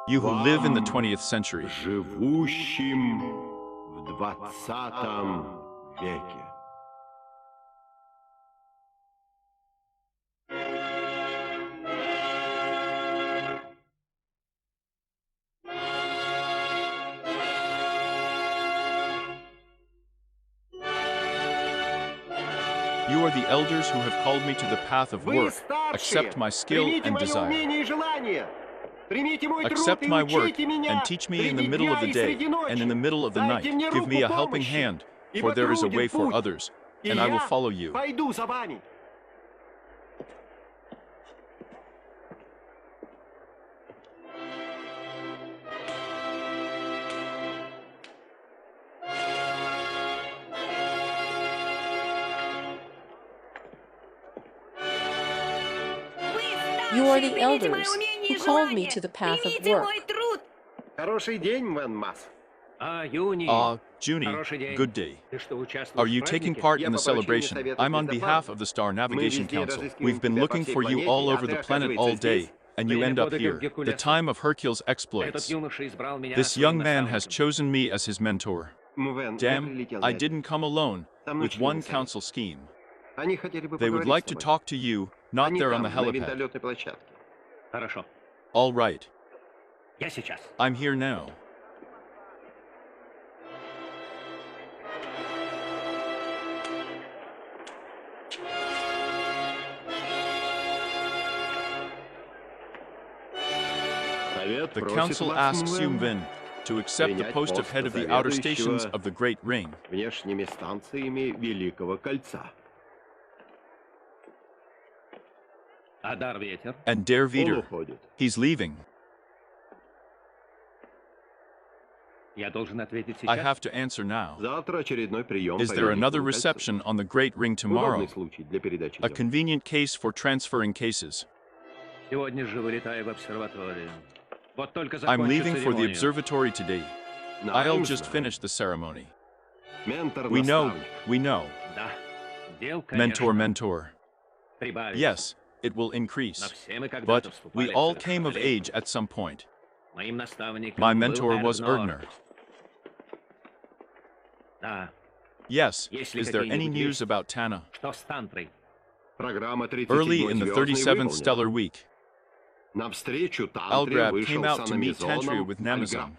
You who live in the 20th century. Живущим в 20 веке. You are the elders who have called me to the path of work. Accept my skill and desire. Accept my work and teach me in the middle of the day and in the middle of the night. Give me a helping hand, for there is a way for others, and I will follow you. You are the elders who called me to the path of work. Junie, good day. Are you taking part in the celebration? I'm on behalf of the Star Navigation Council. We've been looking for you all over the planet all day, and you end up here. The time of Hercule's exploits. This young man has chosen me as his mentor. Damn, I didn't come alone, with one council scheme. They would like to talk to you, not there on the helipad. All right. I'm here now. The council asks Yumvin to accept the post of head of the outer stations of the Great Ring. And Der Veter, he's leaving. I have to answer now. Is there another reception on the Great Ring tomorrow? A convenient case for transferring cases. I'm leaving for the observatory today. I'll just finish the ceremony. We know. Mentor. Yes, it will increase. But we all came of age at some point. My mentor was Erdner. Yes, is there any news about Tantra? Early in the 37th stellar week, Algrab came out to meet Tantra with Namazon.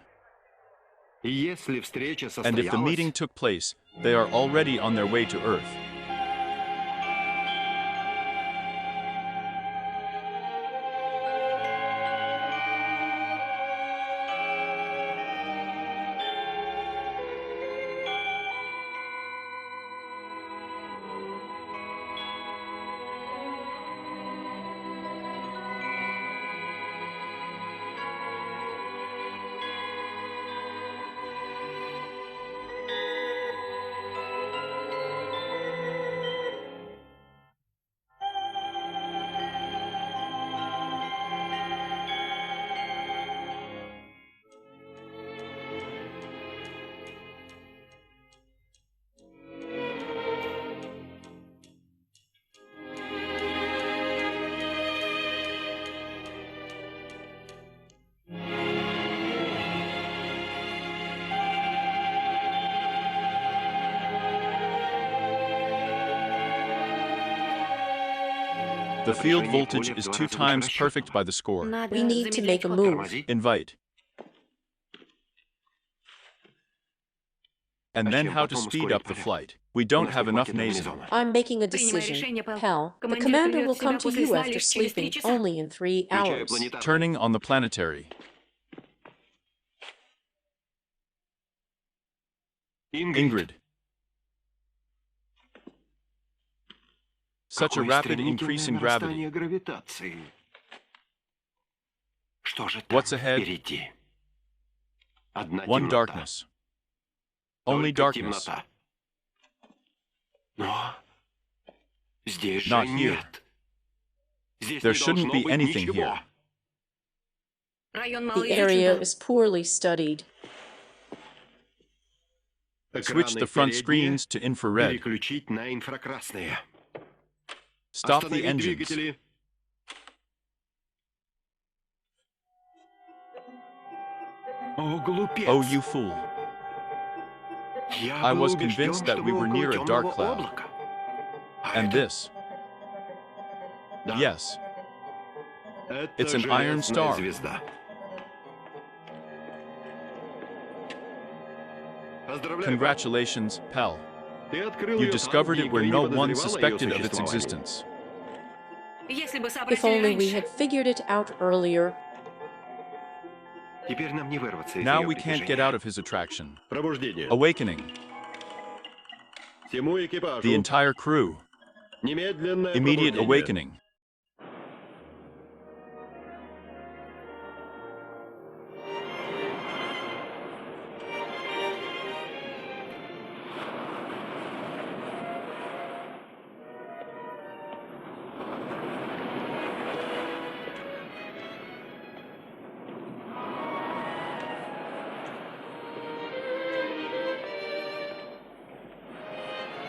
And if the meeting took place, they are already on their way to Earth. The field voltage is 2 times perfect by the score. We need to make a move. Invite. And then how to speed up the flight. We don't have enough nasal. I'm making a decision. Pal, the commander will come to you after sleeping only in 3 hours. Turning on the planetary. Ingrid. Such a rapid increase in gravity. What's ahead? One darkness. Only darkness. Not here. There shouldn't be anything here. The area is poorly studied. Switch the front screens to infrared. Stop the engines. Oh, you fool. I was convinced that we were near a dark cloud. And this? Yes. It's an iron star. Congratulations, pal. You discovered it where no one suspected of its existence. If only we had figured it out earlier. Now we can't get out of his attraction. Awakening. The entire crew. Immediate awakening.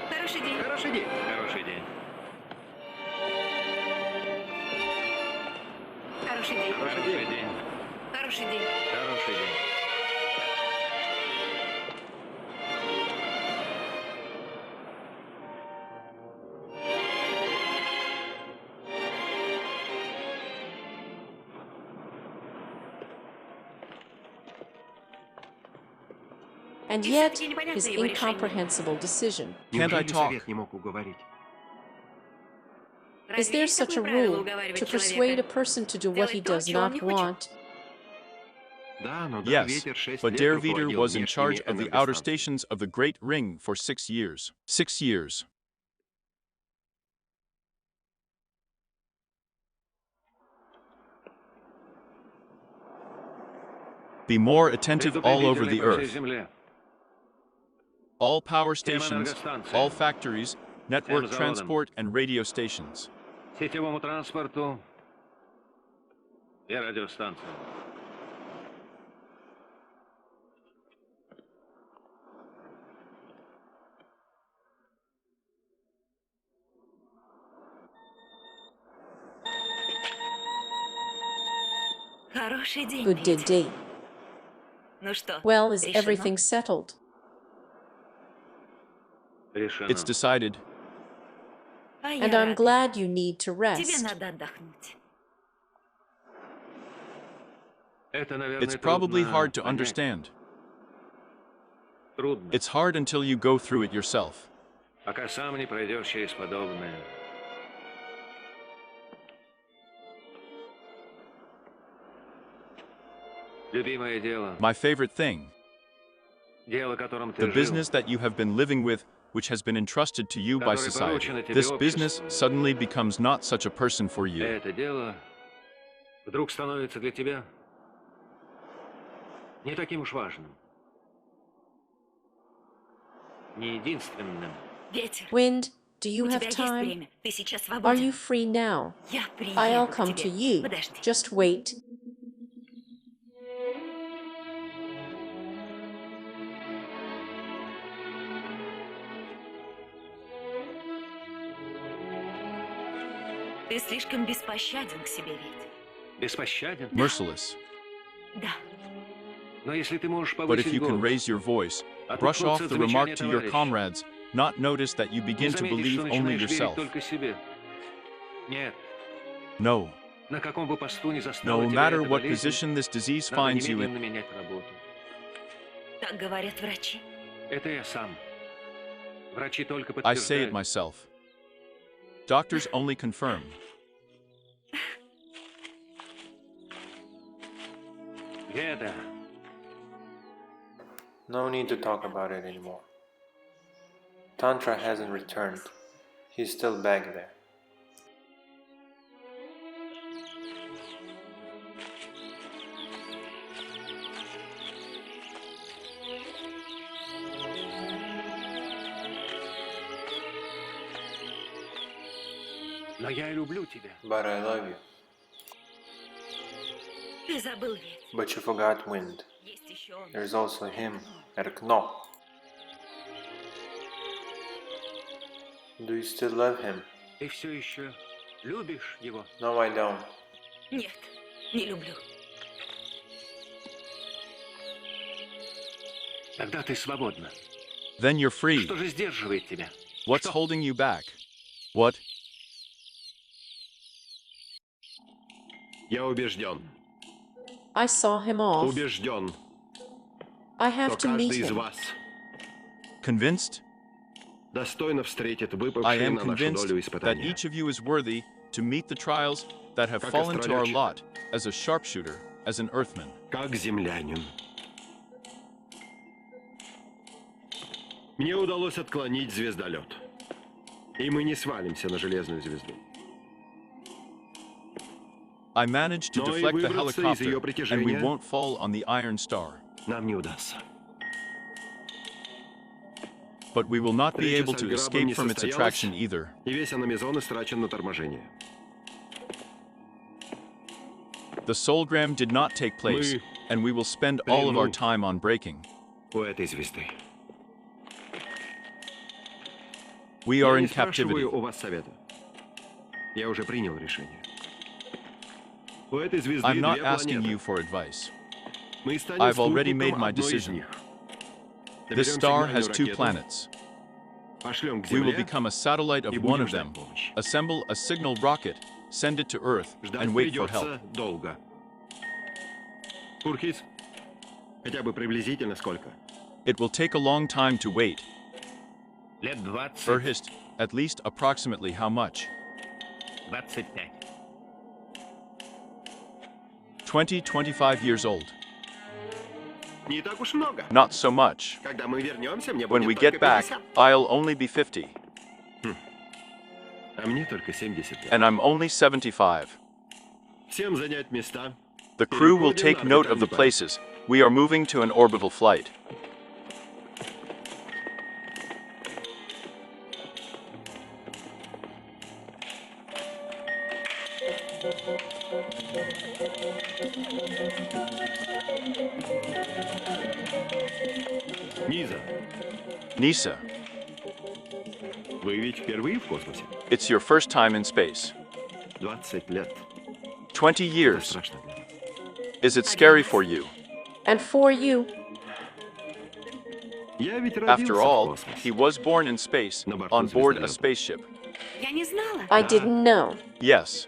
Хороший день. Хороший день. Хороший день. Хороший день. Хороший день. Хороший день. And yet, his incomprehensible decision. Can't I talk? Is there such a rule to persuade a person to do what he does not want? Yes, but Der Veeder was in charge of the outer stations of the Great Ring for 6 years. 6 years. Be more attentive all over the earth. All power stations, all factories, network transport and radio stations. Сетевому транспорту и радиостанциям. Good day. Well, is everything settled? It's decided. And I'm glad you need to rest. It's probably hard to understand. It's hard until you go through it yourself. Пока сам не пройдешь через подобное. Любимое дело. My favorite thing. Дело, которым ты The жил. business that you have been living with, which has been entrusted to you by society. This business suddenly becomes not such a person for you. Это дело вдруг становится для тебя не таким уж важным. Не единственным. Wind, do you have time? Are you free now? I'll come to you. Just wait. Ты слишком беспощаден к себе, ведь? Беспощаден? Merciless. Да. Но если ты можешь But повысить if you can голос, raise your voice, brush off the remark to your comrades, not notice that you не begin to заметишь, believe что only начинаешь верить yourself. только себе. Нет, No. на каком бы посту ни застала No тебя matter эта what болезнь, position this disease надо finds you немедленно in, менять работу. Так говорят врачи. Это я сам. Врачи только I say it подтверждают. myself. Doctors only confirm. Геда, No need to talk about it anymore. Tantra hasn't returned. He's still back there. но я люблю тебя. But I love you. Ты забыл ведь. But you forgot Wind. Есть еще он. There's also him, Erkno. Do you still love him? Ты все еще любишь его? No, I don't. Нет, не люблю. Тогда ты свободна. Then you're free. Что же сдерживает тебя? What's holding you back? What? Я убежден. I saw him off. Убежден, I have что to meet каждый из him. вас Convinced? достойно встретит I выпавшие am на нашу convinced долю that испытания. each of you is worthy to meet the trials that have Как fallen to our астролётчик. lot as a sharpshooter, as an earthman. Как землянин. Мне удалось отклонить звездолет. И мы не свалимся на железную звезду. I managed to Но и deflect the выбраться из её helicopter, and we притяжения won't fall on the Iron Star. нам не удастся. But we will not be Встреча able с to Альграбом escape не from its состоялась, attraction either. и весь аномизон истрачен на торможение. The Solgram did not take place, Мы and we will spend all of our плену time on braking. у этой звезды. We are Я in не спрашиваю captivity. у вас совета. Я уже принял решение. У этой звезды I'm not две asking планеты. you for advice. Мы станем I've already спутником made my одной из decision. них. This Наберем star сигнальную has two ракету, planets. пошлем к We will Земле become a satellite и of one будем of ждать them, помощи. assemble a signal rocket, send it to Earth, Ждать and wait for help. придется долго. Пурхис, хотя бы приблизительно сколько? It will take a long time to wait. Лет 20, Erhist, at least approximately how much? 25. 25 years old. Не так уж много. Not so much. Когда мы вернемся, мне When будет we только get back, 50. I'll only be 50, А мне только 70 лет. and I'm only 75. Всем занять места. The crew will Переходим take на note of the орбитальный полет. places. We are moving to an orbital flight. Низа, Nisa, вы ведь впервые в космосе? it's your first time in space. 20 лет. 20 Это years. страшно. Is it scary for you? And for you, Я ведь родился After в all, космосе. he was born in space, На борту on board a звездолета. spaceship. Я не знала. I didn't know. Yes,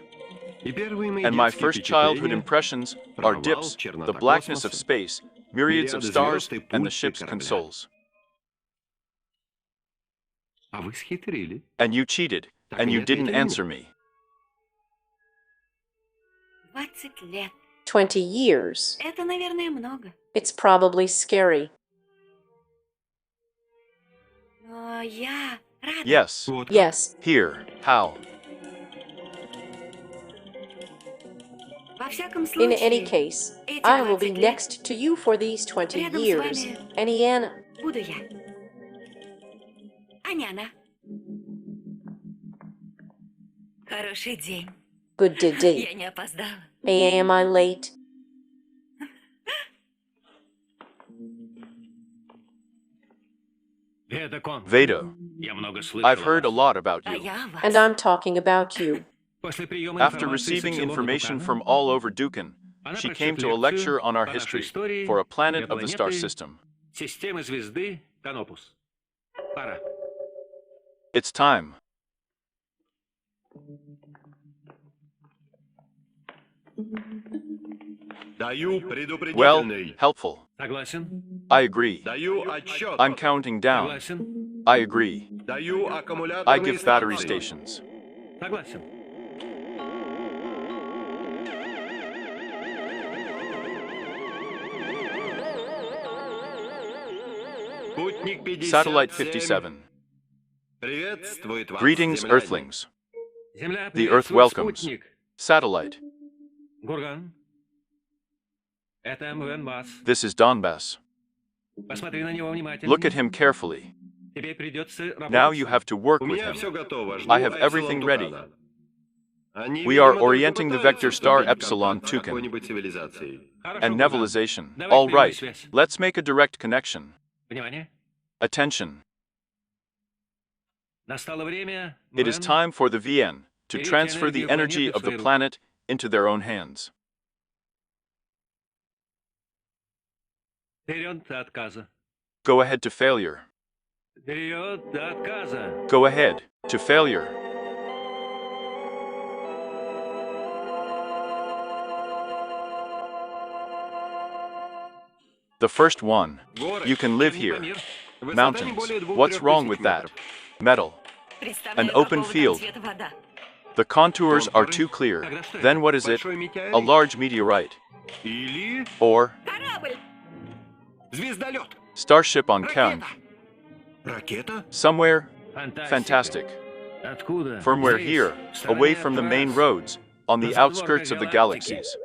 И первые мои and my детские first childhood впечатления impressions are dips, the blackness of space, myriads of stars, and the ship's consoles. А вы схитрили. And you cheated, Так and и you не didn't ответили мне. answer me. 20 лет. 20 years. Это, наверное, много. It's probably scary. Но я рада. Yes, Вот. Yes, here, how? Во всяком in случае, any case, эти I will 20 be лет next to you for these 20 Рядом с years. вами. And Ian, буду я. А не она. Хороший день. good day. Я не опоздала. Am I late? Ведакон. Veda, Я много слышал. I've о heard a вас. lot about А you. я о вас. And I'm talking about you. После приема After информации receiving социолога information Дукана, from all over Dukin, она she прочтет came to a лекцию lecture on our по нашей history истории for a planet для of the star планеты system. системы звезды Канопус. Пора. It's time. Даю Well, предупредительный. helpful. Согласен? I agree. Даю отчет. I'm counting down. Согласен? I agree. Даю I аккумуляторные give battery станции. stations. Согласен. Спутник 57. Satellite 57. Приветствует вас, Greetings, земляне. Earthlings. Земля The Earth приветствует welcomes. спутник. Satellite. Гурган. Это МВН-БАС. This is Donbass. Посмотри на него внимательно. Look at him carefully. Тебе придется Now you работать. have to work У with меня все him. готово. Жду I have Эпсилон everything ready. Тукана. Они, We are видимо, только orienting the пытаются vector star вступить в Epsilon контакт с Tucan. какой-нибудь цивилизацией. Хорошо, And Гурган. nebulization. Давай All прямую right. связь. Let's make a direct connection. Внимание. Attention. Настало время. It is МВН, time for the VN to Берите transfer the энергию energy планеты of в the свои руки. planet into their own hands. Вперед от отказа. Go ahead to failure. Вперед до отказа. Go ahead to failure. The first one. You can live here. Mountains. What's wrong with that? Metal. An open field. The contours are too clear. Then what is it? A large meteorite. Or Звездолет. starship on count. Ракета? Somewhere fantastic. Откуда? From where Здесь, here, в стороне away от from the main трасс. roads, on the outskirts of the galaxies.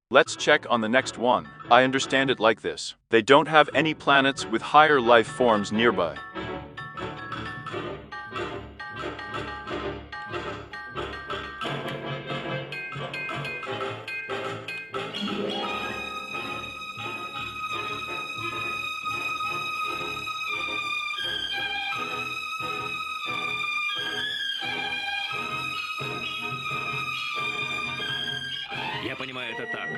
Let's check on the next one. I understand it like this. They don't have any planets with higher life forms nearby. Я понимаю это так.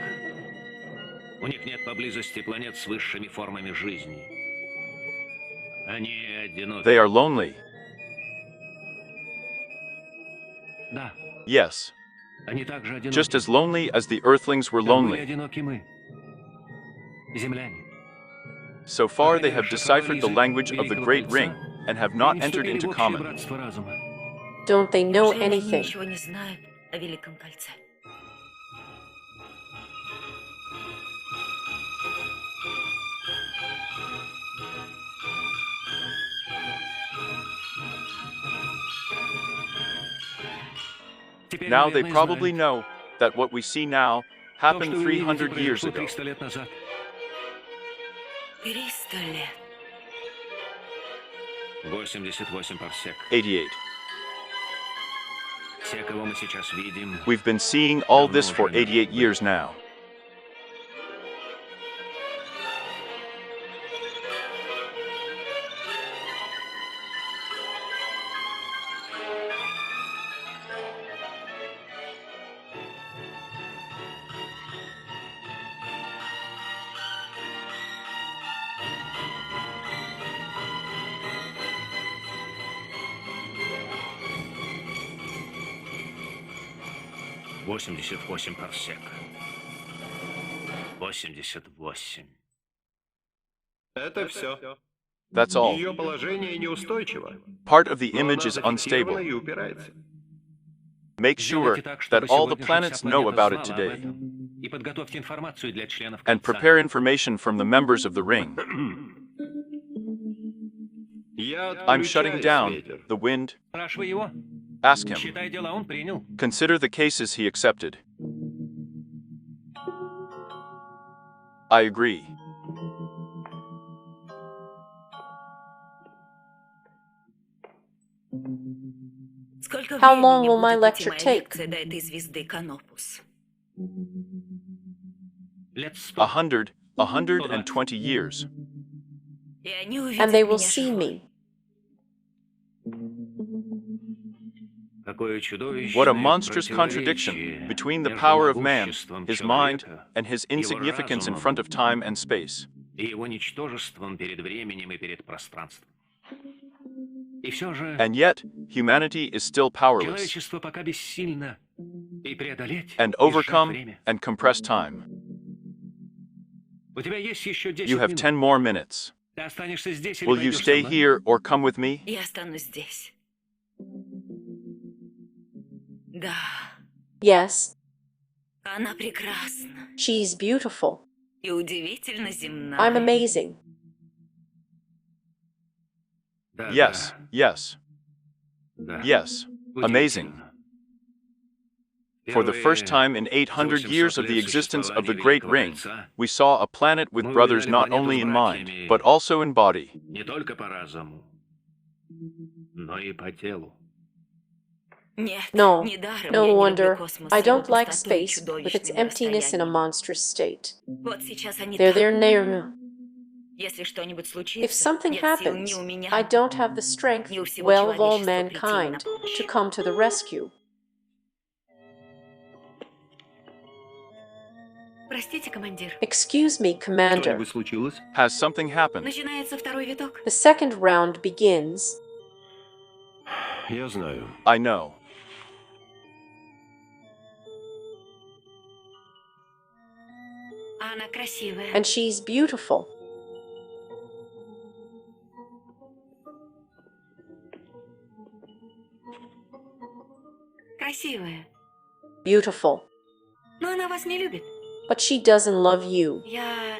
У них нет поблизости планет с высшими формами жизни. Они одиноки. They are lonely. Да, Yes. они также одиноки. Just as lonely as the Earthlings were Как были lonely. одиноки мы. Земляне. So far they have deciphered the language of the Great Ring and have not entered into common. Братство разума. Don't they know Неужели они anything? ничего не знают о Великом Кольце? Теперь, Now they наверное, probably знают know that what we see now то, happened что вы видите, 300 years произошло ago. 300 лет назад. 300 лет. 88 парсек. 88. Те, кого мы сейчас видим, We've been seeing all this for 88 years now. Восемьдесят восемь парсек. 88. Это все. That's all. Ее положение неустойчиво. Part of the image Луна is зафиксирована unstable. и упирается. Make sure Сделайте так, that чтобы all the сегодня же planets вся know планета about it знала об today этом. И подготовьте информацию для членов and кольца. prepare information from the members of the ring. Я I'm shutting отключаюсь, down ветер. the wind. Спрашивай его. Ask him. Считай, дела он принял. Consider the cases he accepted. I agree. Сколько How long времени will my будет идти lecture моя take? лекция до этой звезды Канопус? Лет 100. 120 years. И они увидят And they will меня see живой. me. Какое чудовищное What a monstrous противоречие contradiction between the между power of man, могуществом his mind, человека and his его insignificance in разумом front of time and space. и его ничтожеством перед временем и перед пространством. И все же And yet, humanity is still powerless, человечество пока бессильно и преодолеть, and и сжать overcome, время. and compress time. У тебя есть еще 10 You have минут. 10 more minutes. Ты останешься здесь или Will you пойдешь со stay мной? here or come with me? Я останусь здесь. Да, Yes, она прекрасна she's beautiful. и удивительно земна. I'm amazing. Да, Yes, yes, да. yes. Amazing. For the first time in 800 years of the existence of the Great Ring, we saw a planet with brothers not only in mind, but also in body. Не только по разуму, но и по телу. Нет, No, недаром я no не wonder. люблю космос I с его don't like пустотой и space with its чудовищными emptiness in a расстояниями. monstrous state. Вот сейчас они They're там. there near. Если что-нибудь If случится, something нет сил happens, ни у меня, I don't have the strength, ни у всего well of all человечества прийти им на mankind, помощь. to come to the rescue. Excuse me, Commander. Что-нибудь случилось? Has something happened? Начинается второй виток. The second round begins. Я знаю. I know. А она красивая. And she's beautiful. Красивая. Beautiful. Но она вас не любит. But she doesn't love you. Я...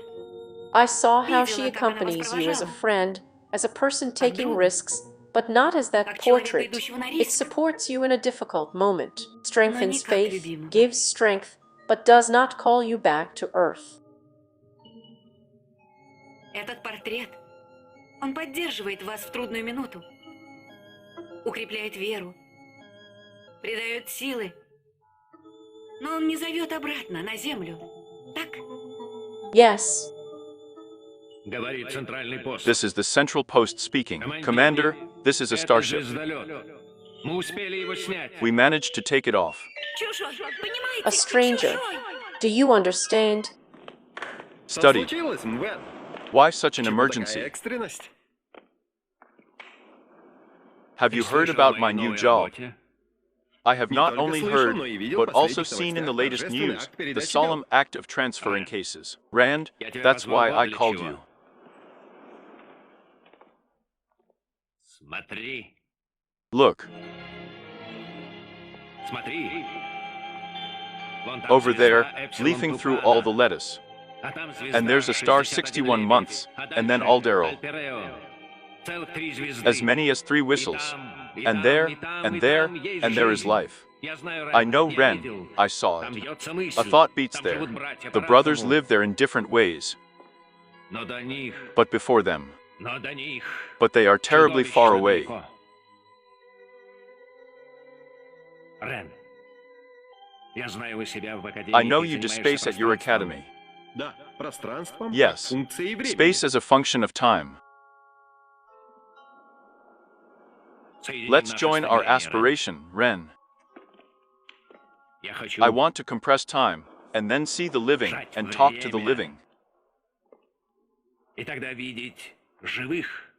I saw how she Видела, как она вас accompanies you as a провожала. friend, as a person taking Andromeda. risks, but not as that Как человека, portrait. идущего на It риск. supports you in a difficult moment, strengthens Но не как faith, любимого. gives strength, but does not call you back to earth. Этот портрет, он поддерживает вас в трудную минуту. Укрепляет веру. Придает силы. Но он не зовет обратно, на землю. Так? Yes, Говорит центральный пост. This is the central post speaking. Commander, this is a Это starship. звездолет. Мы успели его снять. We managed to take it off. Чужой, понимаете? a stranger. Чужой. Do you understand? Что Study. случилось, Мвен? Why such an Чего emergency? такая экстренность? Have you Ты heard слышал about о my моей new новой job? работе? I have Не not только only слышал, heard, но и видел but also последних seen in the новостях latest торжественный news акт the передачи solemn дел. act of transferring cases. Rand, Я тебя that's позвал why вот I для called чего. you. Смотри, Look, смотри. Вон там over звезда there, Эпсилон leafing through all the Тупана. lettuce. А там звезда And there's a star 61 61 months, а and then дальше Aldero. Альтерео. Целых 3 звезды. As many as 3 И whistles. там, и And там, there, и там, and и there, там есть and there is жизнь. life. Я знаю, I Рен, know я Ren, видел. I saw Там it. бьется A мысль. thought beats Там there. живут братья The brothers по-разному. live there in different ways, Но до них, but before them. но до них. But they are terribly far чудовищно away. далеко. Рен, я знаю, вы себя в академии I know you do занимаешься space at your пространством. academy. Да, пространством, Yes. функцией времени. Space as a function of time. Соединим Let's наши join our стремления, Рен. aspiration, Ren. Я хочу, I want to compress time, and then see the living, and talk to the living. и тогда видеть живых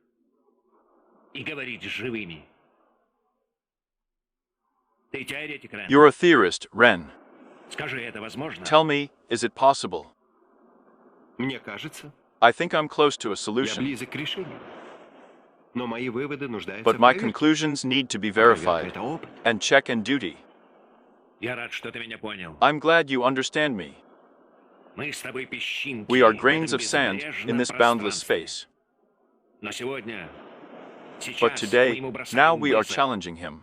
и говорить с живыми. Ты теоретик, Рен. You're a theorist, Ren. Скажи, это возможно? Tell me, is it possible? Мне кажется, I think I'm close to a я solution, близок к решению. Но мои выводы нуждаются but в my проверке. conclusions need to be Проверка verified, — это опыт. and check and duty. Я рад, что ты меня понял. I'm glad you understand me. Мы с тобой песчинки We are в grains этом of sand in безбрежном this boundless пространстве. space. Но сегодня, But сейчас мы today, ему бросаем now we are вызов. challenging him.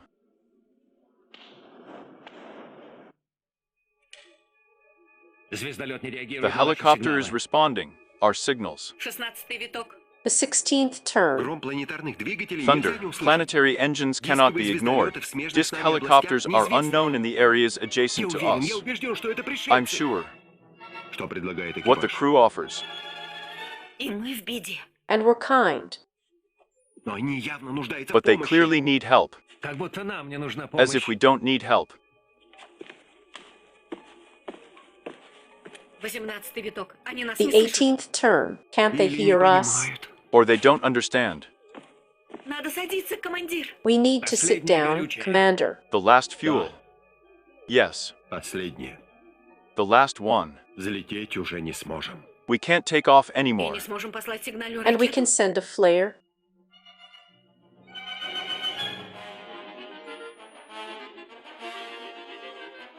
Звездолет не The реагирует на наши helicopter is сигналы. responding, our signals. 16-й виток. The 16th turn. Гром планетарных двигателей Thunder, нельзя не услышать. planetary engines cannot be ignored. Disk helicopters are unknown in the areas Я adjacent to уверен, us. я убежден, что это I'm пришельцы. sure Что предлагает what the экипаж? crew offers. И мы в беде. And we're kind. Но они явно нуждаются But в they помощи. clearly need help, Как будто нам не нужна as if помощь. we don't need help. 18-й виток. Они нас The не слышат. 18th turn. Can't they Или не hear us? понимают. Or they don't understand. Надо садиться, командир. We need to sit down, Commander. The last fuel. Yes, Последнее. the last one. Взлететь уже не сможем. We can't take off И anymore. не сможем послать сигнальную And we ракету. can send a flare.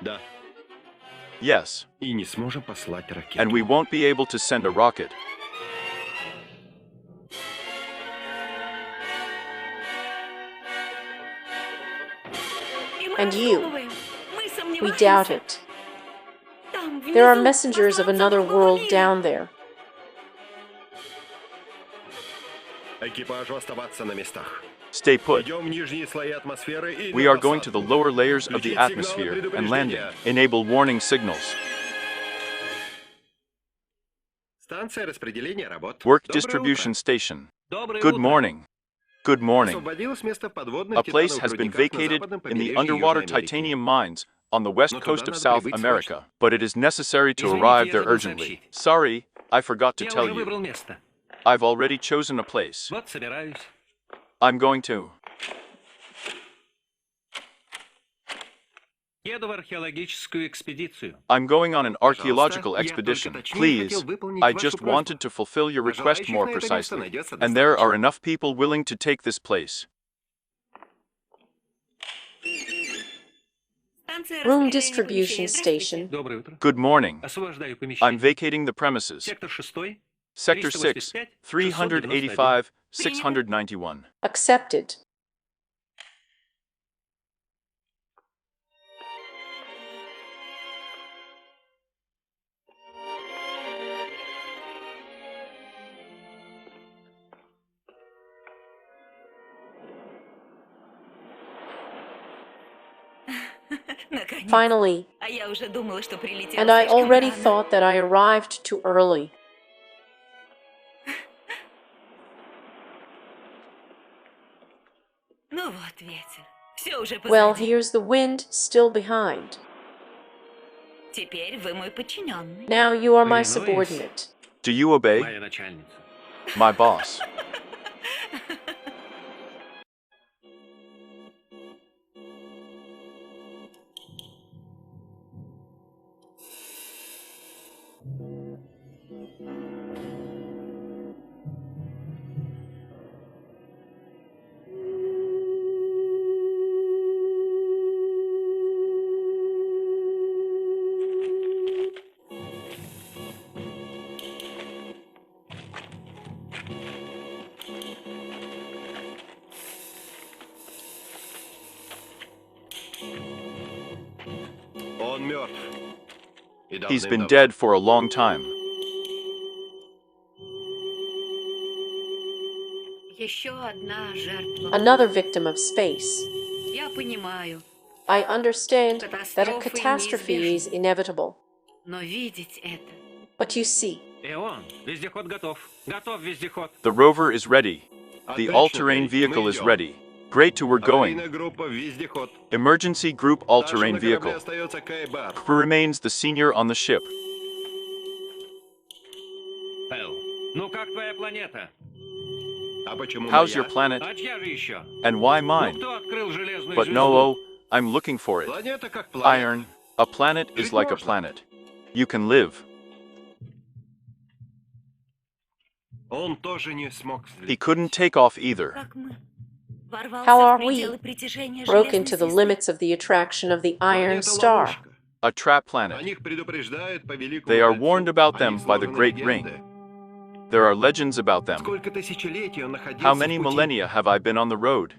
Да. Yes, И не сможем послать ракету. and we won't be able to send a rocket. И мы And you. раздумываем. Мы We сомневаемся. doubt it. Там There are внизу messengers of посланцы another другого world мира. down there. Экипажу оставаться на местах. Stay put. Идем в нижние слои атмосферы и We на are going to the посадку. lower layers of the atmosphere and landing. Enable warning signals. Станция распределения работ. Work Доброе distribution station. Доброе Good утро. morning. Good утро. morning. Освободилось место в подводных A place титановых has been рудниках на vacated западном in the побережье underwater Южной Америки. titanium mines on the west coast of South America, but it is necessary to arrive there urgently. Sorry, I forgot to tell you. I've already chosen a place. Вот собираюсь. I'm going to. Еду в археологическую экспедицию. I'm going on an archaeological expedition. Please, I just wanted to fulfill your request more precisely. And there are enough people willing to take this place. Room distribution station. Доброе утро. Good morning. Освобождаю помещение. I'm vacating the premises. Сектор 6. Sector 6, 385, 691. Accepted. Finally, and I already thought that I arrived too early. Well, here's the wind still behind. Now you are my subordinate. Do you obey? Моя начальница. My boss. Он мертв. И He's been давным-давно. dead for a long time. Another victim of space. I understand that a catastrophe is inevitable. But you see, Ион, вездеход готов. Готов вездеход. The rover is ready. The all-terrain vehicle is ready. Great to we're going. Аварийная группа, вездеход. Emergency group all-terrain На нашем корабле vehicle. остается Кайбар. Who remains the senior on the ship? Эл, ну как твоя планета? А почему How's моя? your planet? А чья же еще? And why Ну mine? кто открыл железную But звезду? no, oh, I'm looking for it. Планета как планета. Iron. A planet is like a planet. You can live. Он тоже не смог He взлететь. couldn't take off either. how are we? Broke into the limits of the attraction of the Iron Планета Star. ловушка. A trap О planet. них предупреждают по великому They are кольцу. warned about О them них by the сложены Great легенды. Ring. There are legends about them. Сколько тысячелетий он находился How в many пути? millennia have I been on the road?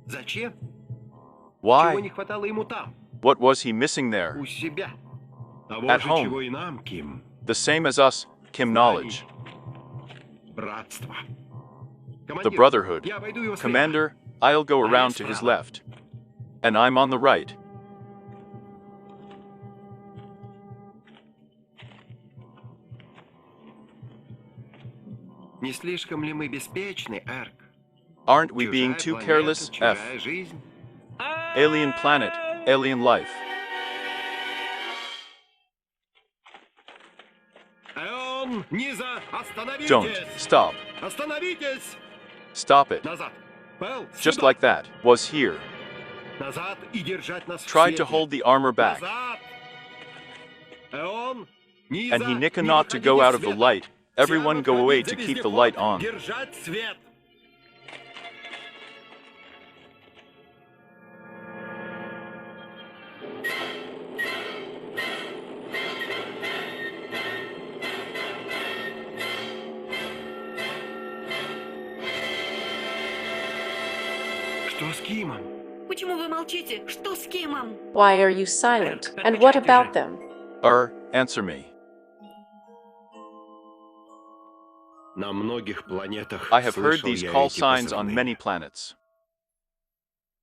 Зачем? Чего Why? не хватало ему там, What was he missing there? у себя? Того At же, home. чего и нам, Ким. The same as us, Kim knowledge. Братство. The Командир, Brotherhood. я обойду его слева. Commander, I'll go around to his left. And I'm on the right. Не слишком ли мы беспечны, Эрк? Aren't we being Чужая too планета, careless? F. чужая жизнь. Alien planet, alien life. Эон, Низа, остановитесь! Don't. Stop. Остановитесь! Stop it. Назад. Пэл, Just сюда. like that. Was here. Назад и держать нас в Tried to свете. hold the armor back. Назад. Эон, Низа, And he не nick not to go выходите out в of the свет. light. Everyone Всем go away отходить to за keep the вездеход. light on. Держать свет. Что с Кимом? Почему вы молчите? Что с Кимом? Why are you silent? And what about them? Answer me. На многих планетах I have heard слышал these я call эти signs on позывные. many planets.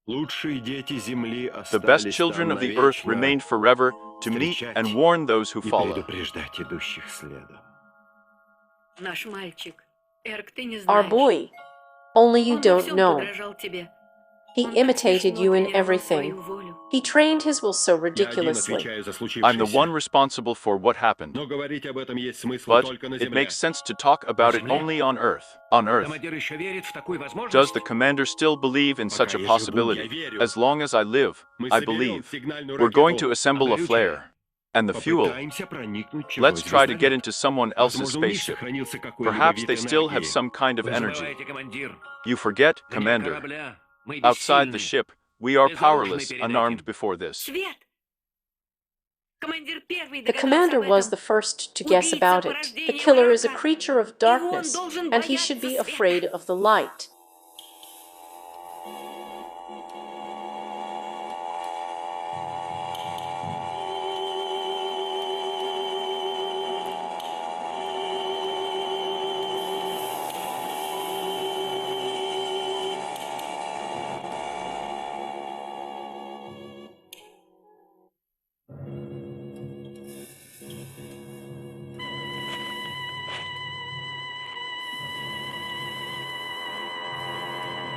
Лучшие дети Земли The best остались children там of the earth навечно remained forever to meet and warn those who и follow. предупреждать идущих следом. Наш мальчик. Эрк, ты не Our знаешь. boy. Only you Он во don't всем know. подражал тебе. He Он так imitated смешно you in тренировал everything. свою волю. He trained his will so Я один ridiculously. отвечаю за I'm the one случившееся. responsible for what happened. Но говорить об этом есть смысл But только на it Земле. makes sense to talk about it only on Earth. On Earth. Командир еще верит в такую возможность? Does the commander still believe in such a Пока я живу, я possibility? верю. As long as I live, Мы I соберем believe. сигнальную We're going ракету. to assemble a flare. And the fuel. Попытаемся проникнуть в чужой Let's try to get звездолет. into someone else's Возможно, у них spaceship. сохранился какой-либо Perhaps вид they still have энергии. some kind of Вы energy. забываете, командир. You forget, Вне Commander. корабля мы Outside the бессильны. ship, we are Безоружны powerless, перед unarmed этим. before this. Свет! Командир первый The догадался commander об was этом. the first to guess Убийца about по it. рождению The killer is a врага. creature of И он darkness, должен and he should be бояться afraid света. of the light.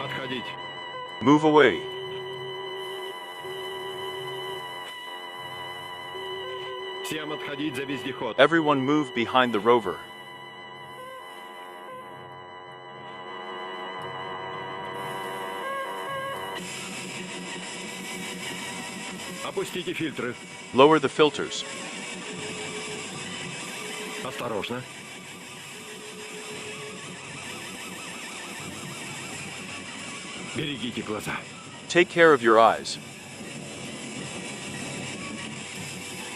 Отходить. Move away. Всем отходить за вездеход. Everyone move behind the rover. Опустите фильтры. Lower the filters. Осторожно. Берегите глаза. Take care of your eyes.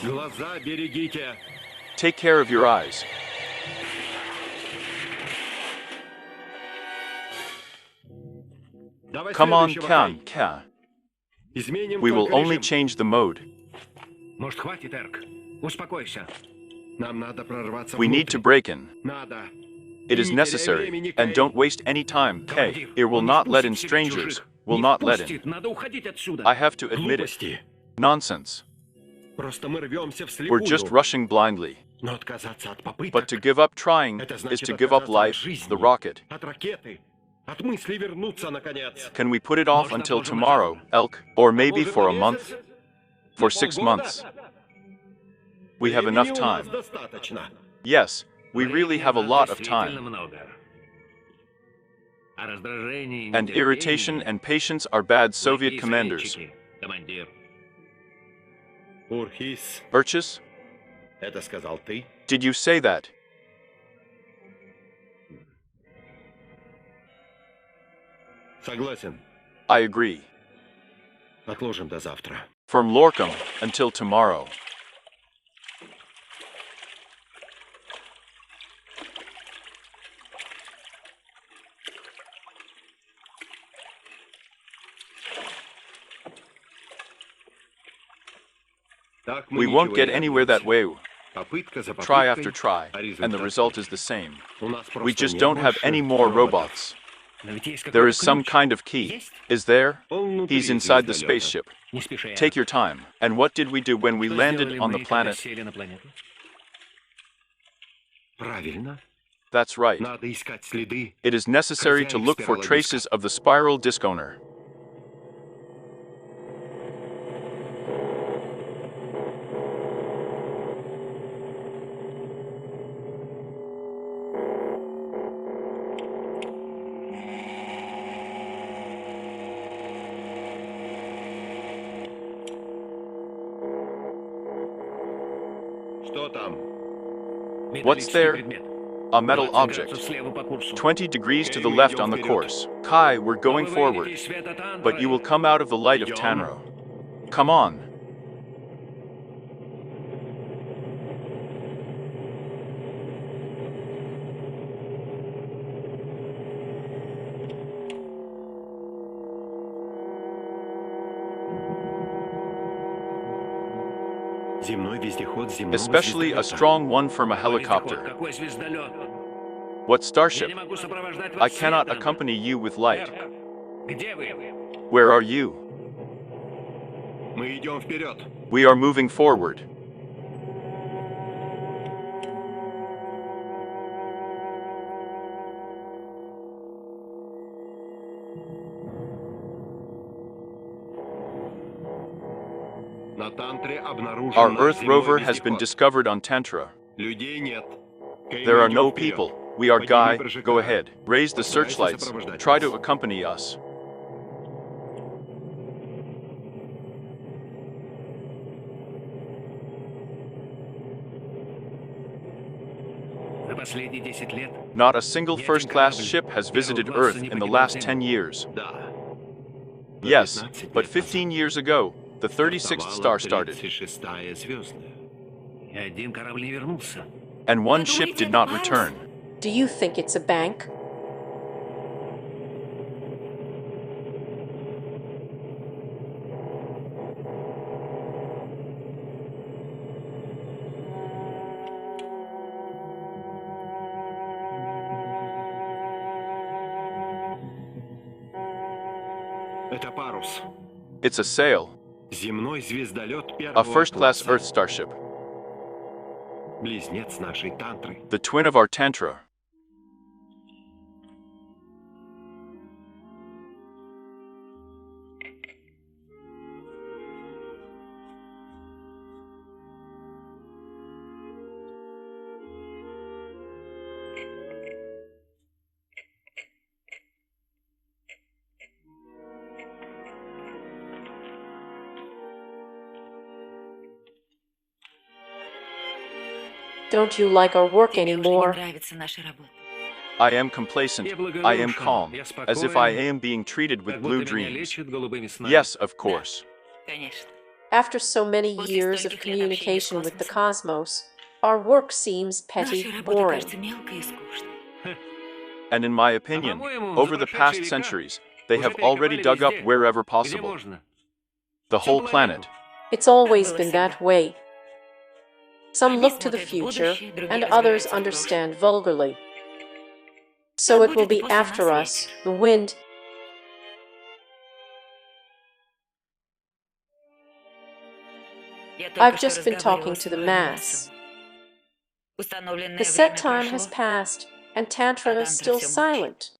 Глаза берегите. Take care of your eyes. Давай Come on, следующего, Khan, Кай. Ka. Изменим We will только only режим. change the mode. Может, хватит, Эрк? Успокойся. Нам надо прорваться We need to внутрь. break in. Надо. It is И не теряй necessary. времени, And Кай. don't waste any time, Kay. Командир, It will он не not let in впустит всех strangers. чужих. Will Не not let in. впустит. Надо уходить отсюда. I have to admit it. Глупости. Nonsense. Просто мы рвемся We're just вслепую. rushing blindly. Но отказаться от попыток But to give up trying это is значит to give up отказаться от life, жизни, the rocket. от ракеты, от мысли вернуться наконец. Can we put it off Можно until отложим tomorrow, назад. Elk? Or maybe Может, for a на month? месяц? For На 6 полгода? months? We have Времени enough у нас time. достаточно. Yes, we really have a lot of Действительно time. много. А раздражение и And irritation нетерпение and patience are bad Soviet плохие commanders. советчики, командир. Урхис, Urchis, это сказал ты? did you say that? Согласен. I agree. Отложим до завтра. From Lorcam until tomorrow. Так We ничего won't не get anywhere that добьемся. way. Попытка за Try попыткой, after try, а and the результат result тот is the same. же. У нас We просто just нет don't have больше any more роботов. robots. Но ведь есть There какой-то is some ключ. kind of key. Есть? Is there? Он внутри He's inside the звездолета. spaceship. Не спеша. Take your time. And what did we do when we Что landed сделали on мы, the когда planet? сели на планету? Правильно. That's right. Надо искать следы. It is necessary to look for traces of the spiral disc owner. Что там? What's Металлический there? предмет. A metal 20 object. градусов слева по курсу. 20 degrees to the left on the course. Kai, we're going Но вы forward. выйдете из света Тантры. But you will come out of the light of Tantra. Come on. Земной вездеход земного Especially a звездолета. strong one from a Какой вездеход? helicopter. Какой звездолет? What Я starship? не могу сопровождать I вас cannot светом. accompany you with light. Эрк, где вы? Where are you? Мы идем вперед. We are moving forward. На Тантре обнаружен Our наш Earth земной rover has been вездеход. discovered on Tantra. Людей нет. Кей, There мы are идем no вперед. people. We are Подними Guy. прожектора. Go ahead. Raise the Постарайся searchlights. сопровождать Try нас. to accompany us. За последние 10 лет Not a single first-class ship has visited Earth in the last 10 years. Да. Yes, 15 but лет 15 назад years ago, the 36th стартовала star started, 36-я звездная. и один корабль не вернулся. and one ship did not return. Do you think it's a bank? Это парус. It's a sail, Земной звездолет a первого first-class класса. Earth starship, Близнец нашей Тантры. the twin of our Tantra. Don't you like our work Тебе уже не anymore? нравится наша работа. I am complacent, I am calm, as if I am being treated with Как blue будто меня dreams. лечат голубыми снами. Yes, of course. Конечно. After so many years of communication with the cosmos, our work seems petty, Наша работа boring. кажется мелкой и скучной. And in my opinion, по-моему, over the за past прошедшие centuries, века they уже have already перекопали dug up везде, wherever где possible. можно. The Всё whole было planet. верно. It's always было been всегда. that way. Some Одни look to the смотрят в future, будущее, другие and others разбираются в understand vulgarly. So it will be after us, the wind. Я I've только что just been talking разговаривала to с the mass. Установленное The set время time прошло. has passed, and Tantra is Tantra still всё молчит. silent.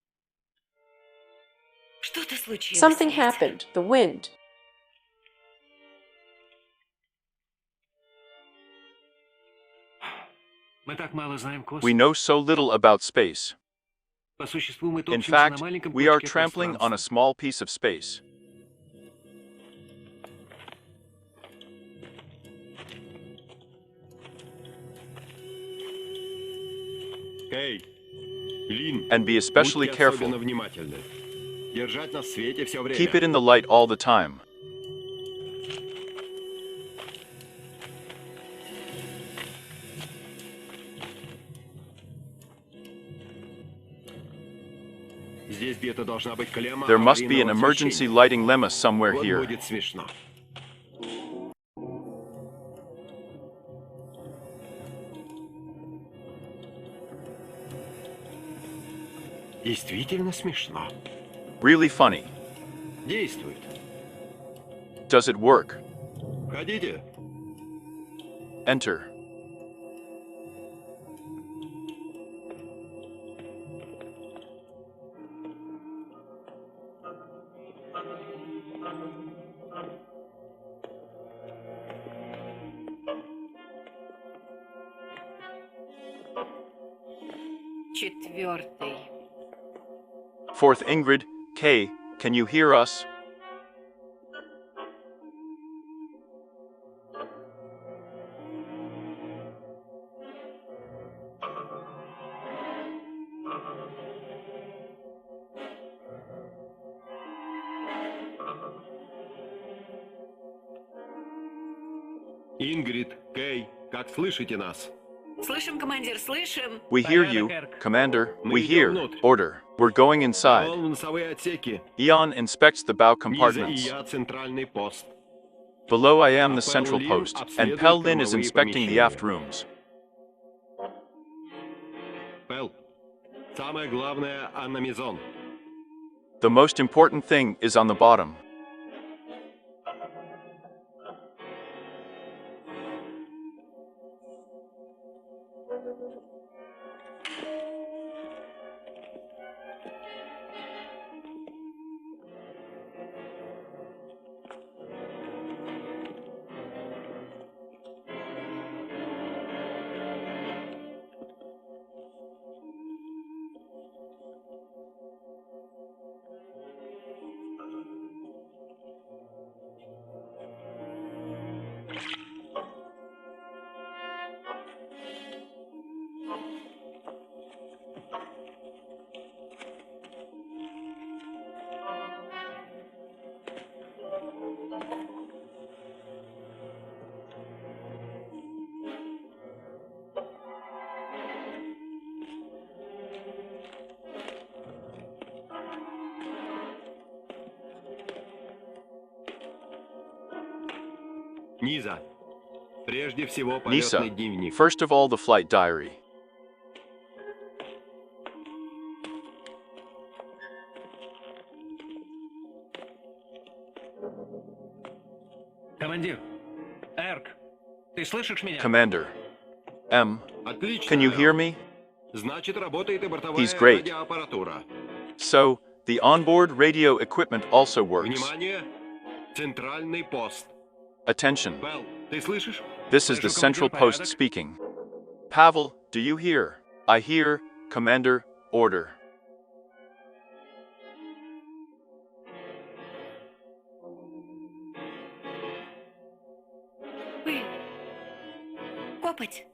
Что-то случилось. Something ветер. happened, the wind. Мы так мало знаем космос. We know so little about space. По существу мы In топчемся на fact, маленьком we are клочке trampling on a пространства. small piece of space. Кей, Лин, And be especially будьте careful. особенно внимательны. Держать на свете все время. Keep it in the light all the time. Здесь где-то должна быть клемма There must be an аварийного emergency освещения. lighting lemma somewhere Вот here. будет смешно. Действительно смешно. Really funny. Действует. Does it work? Входите. Enter. Четвертый. Fourth Ingrid, K, can you hear us? Ингрид, Кей, как слышите нас? Слышим, командир, слышим. We hear you, Commander. We hear. внутрь. Order. We're going inside. Вон носовые отсеки. Eon inspects the bow Низа и compartments. я центральный пост. Below I am the Pell central Lin post, and обследует Pell Lin is кормовые inspecting the помещения. aft rooms. Пел, самое главное — аномизон. The most important thing is on the bottom. Низа. Прежде всего Nisa, полетный дневник. first of all the flight diary. Командир, Эрк, ты слышишь меня? Commander. M. Отлично. Can you hear me? Значит, работает и бортовая He's great. радиоаппаратура. So, the onboard radio equipment also works. Внимание! Центральный пост. Attention. Пэл, ты слышишь? This is the central post speaking. Pavel, do you hear? I hear, Commander, order. Пыль. Копоть.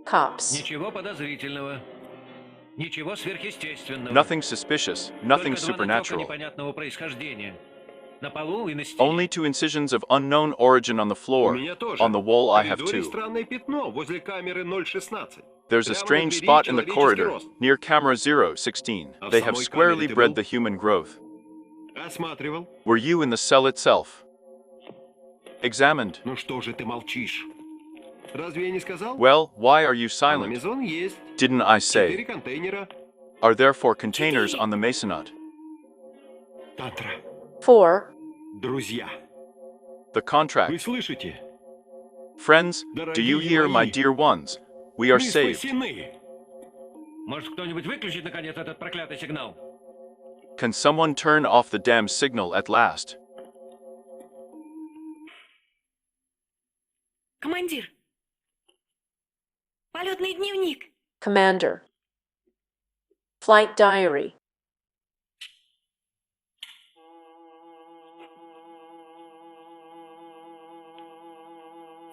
Cops. Ничего подозрительного. Ничего сверхъестественного. Nothing suspicious, nothing Только два натёка supernatural. непонятного происхождения. На полу и на стене. Only two incisions of unknown origin on the У floor. меня тоже. On the wall I В have коридоре two. странное пятно возле камеры 016. There's a Прямо на strange двери spot in the человеческий corridor, рост. near camera 016. А в They have самой squarely камере ты bred был? the human growth. Осматривал. Were you in the cell itself? Examined. Ну что же ты молчишь? Разве я не сказал? Well, why are you А на silent? Мезон есть. Didn't I 4 say? контейнера. Are there 4 containers on the Masonite? Тантра. 4. Друзья. The Вы contract. слышите? Friends, do you hear, my dear ones? We are Мы saved. спасены. Может, кто-нибудь выключит, наконец, этот проклятый сигнал? Can someone turn off the damn signal at last? Командир. Полетный дневник. Commander. Flight diary.